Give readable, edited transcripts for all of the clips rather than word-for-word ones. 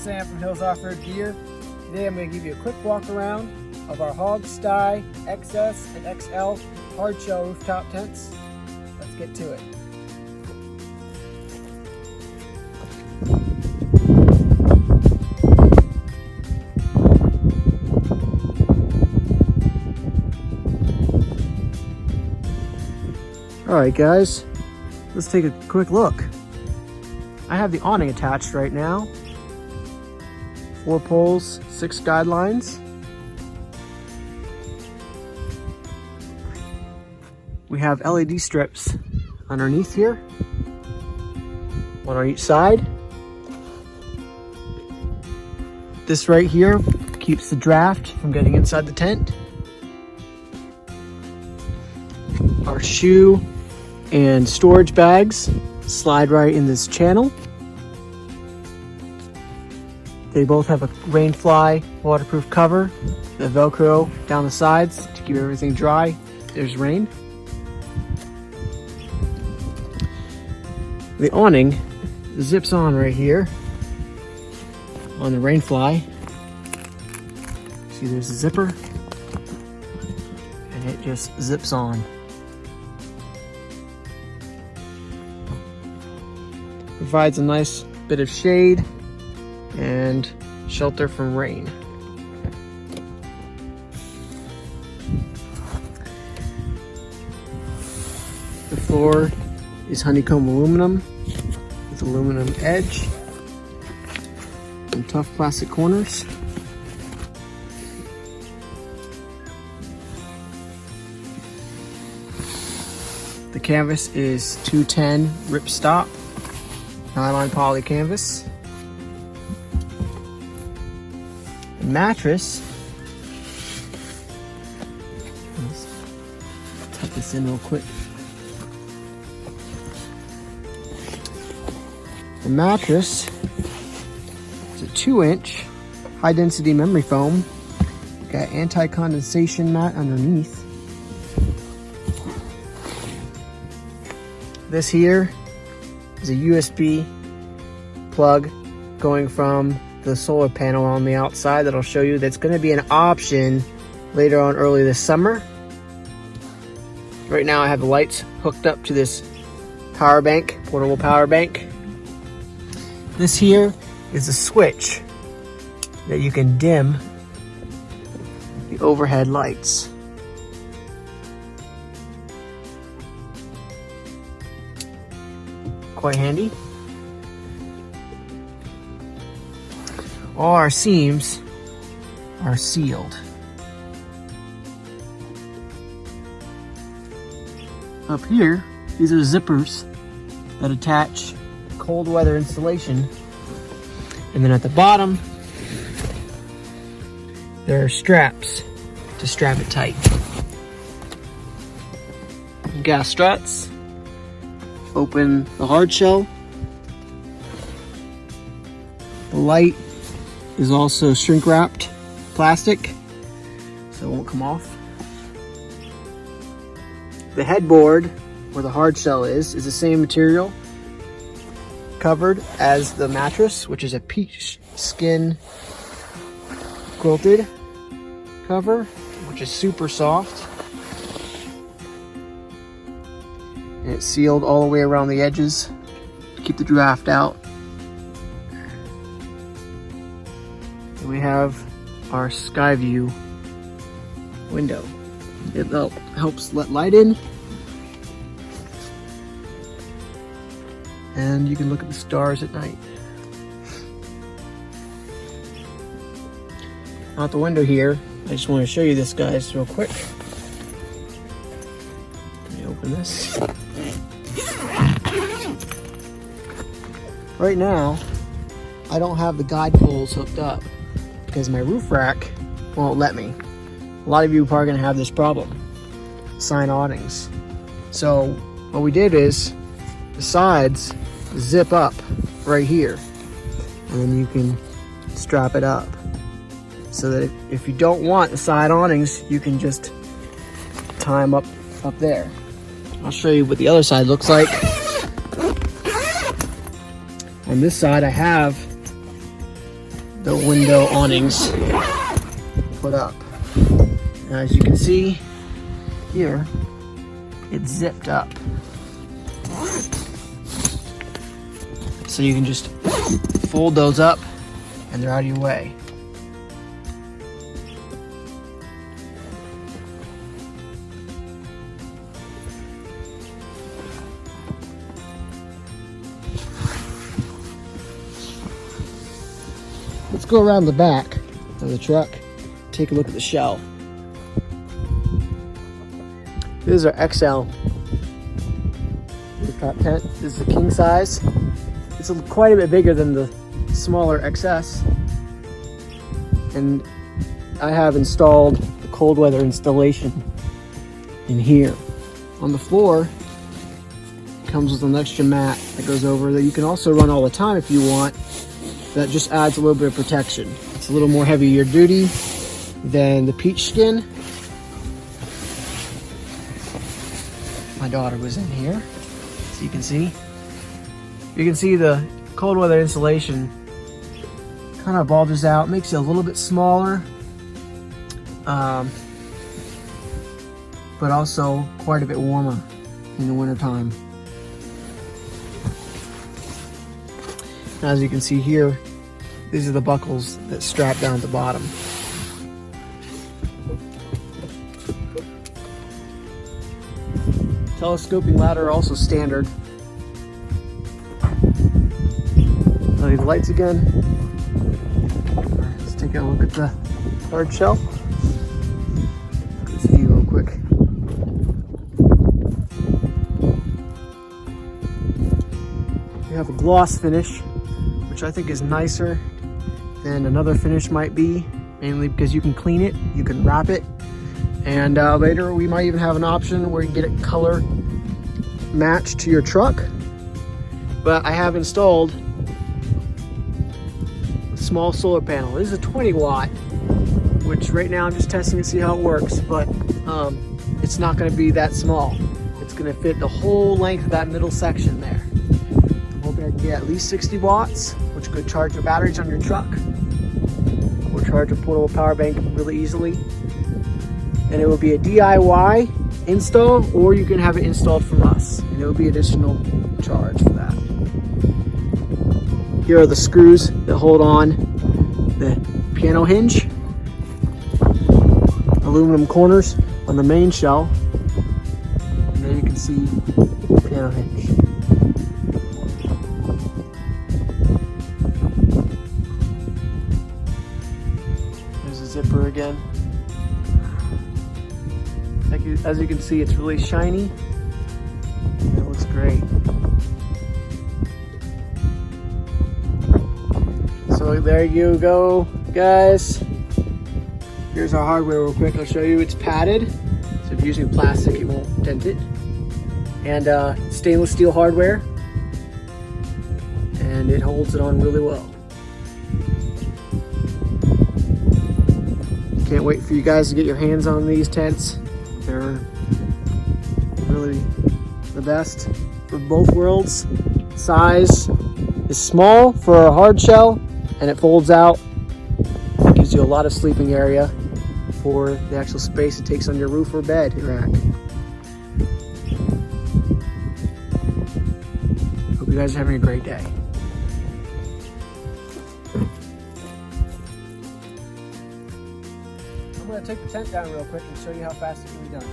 Sam from Hills Off-Road Gear. Today I'm going to give you a quick walk around of our HOG, STY, XS, and XL hardshell rooftop tents. Let's get to it. Alright guys, let's take a quick look. I have the awning attached right now. 4 poles, 6 guidelines. We have LED strips underneath here, one on each side. This right here keeps the draft from getting inside the tent. Our shoe and storage bags slide right in this channel. They both have a rain fly waterproof cover, the Velcro down the sides to keep everything dry. There's rain. The awning zips on right here on the rain fly. See, there's a zipper and it just zips on. Provides a nice bit of shade and shelter from rain. The floor is honeycomb aluminum with aluminum edge and tough plastic corners. The canvas is 210 ripstop nylon poly canvas. The mattress, let's tuck this in real quick. The mattress is a 2-inch high density memory foam. Got anti-condensation mat underneath. This here is a USB plug going from the solar panel on the outside that I'll show you. That's going to be an option later on early this summer. Right now I have the lights hooked up to this power bank, portable power bank. This here is a switch that you can dim the overhead lights. Quite handy. All our seams are sealed. Up here, these are zippers that attach cold weather insulation. And then at the bottom, there are straps to strap it tight. Gas struts. Open the hard shell. The light is also shrink wrapped plastic, so it won't come off. The headboard, where the hard shell is the same material covered as the mattress, which is a peach skin quilted cover, which is super soft. And it's sealed all the way around the edges to keep the draft out. And we have our sky view window. It helps let light in. And you can look at the stars at night. Out the window here, I just want to show you this, guys, real quick. Let me open this. Right now, I don't have the guide poles hooked up because my roof rack won't let me. A lot of you are probably gonna have this problem, sign awnings. So what we did is the sides zip up right here, and then you can strap it up so that if you don't want the side awnings, you can just tie them up there. I'll show you what the other side looks like. On this side, I have the window awnings put up. And as you can see here, it's zipped up. So you can just fold those up and they're out of your way. Let's go around the back of the truck, take a look at the shell. This is our XL rooftop tent. This is the king size. It's quite a bit bigger than the smaller XS. And I have installed the cold weather installation in here. On the floor, it comes with an extra mat that goes over that you can also run all the time if you want. That just adds a little bit of protection. It's a little more heavier duty than the peach skin. My daughter was in here, so you can see. You can see the cold weather insulation kind of bulges out, makes it a little bit smaller, but also quite a bit warmer in the wintertime. As you can see here, these are the buckles that strap down at the bottom. Telescoping ladder are also standard. The lights again. Let's take a look at the hard shell. Let's see real quick. We have a gloss finish, which I think is nicer than another finish might be, mainly because you can clean it, you can wrap it, and later we might even have an option where you get it color matched to your truck. But I have installed a small solar panel. This is a 20 watt, which right now I'm just testing to see how it works, but it's not going to be that small. It's going to fit the whole length of that middle section there. I'm hoping I can get at least 60 watts, which could charge your batteries on your truck or charge a portable power bank really easily. And it will be a DIY install, or you can have it installed from us, and it will be additional charge for that. Here are the screws that hold on the piano hinge. Aluminum corners on the main shell. And there you can see the piano hinge. There's a zipper again. As you can see, it's really shiny. And it looks great. So there you go, guys. Here's our hardware real quick. I'll show you. It's padded, so if you're using plastic, it won't dent it. And stainless steel hardware, and it holds it on really well. Can't wait for you guys to get your hands on these tents. They're really the best for both worlds. Size is small for a hard shell, and it folds out. It gives you a lot of sleeping area for the actual space it takes on your roof or bed rack. Hope you guys are having a great day. I'm going to take the tent down real quick and show you how fast it can be done.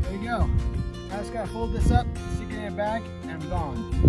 There you go. I just gotta fold this up, stick it in a bag, and I'm gone.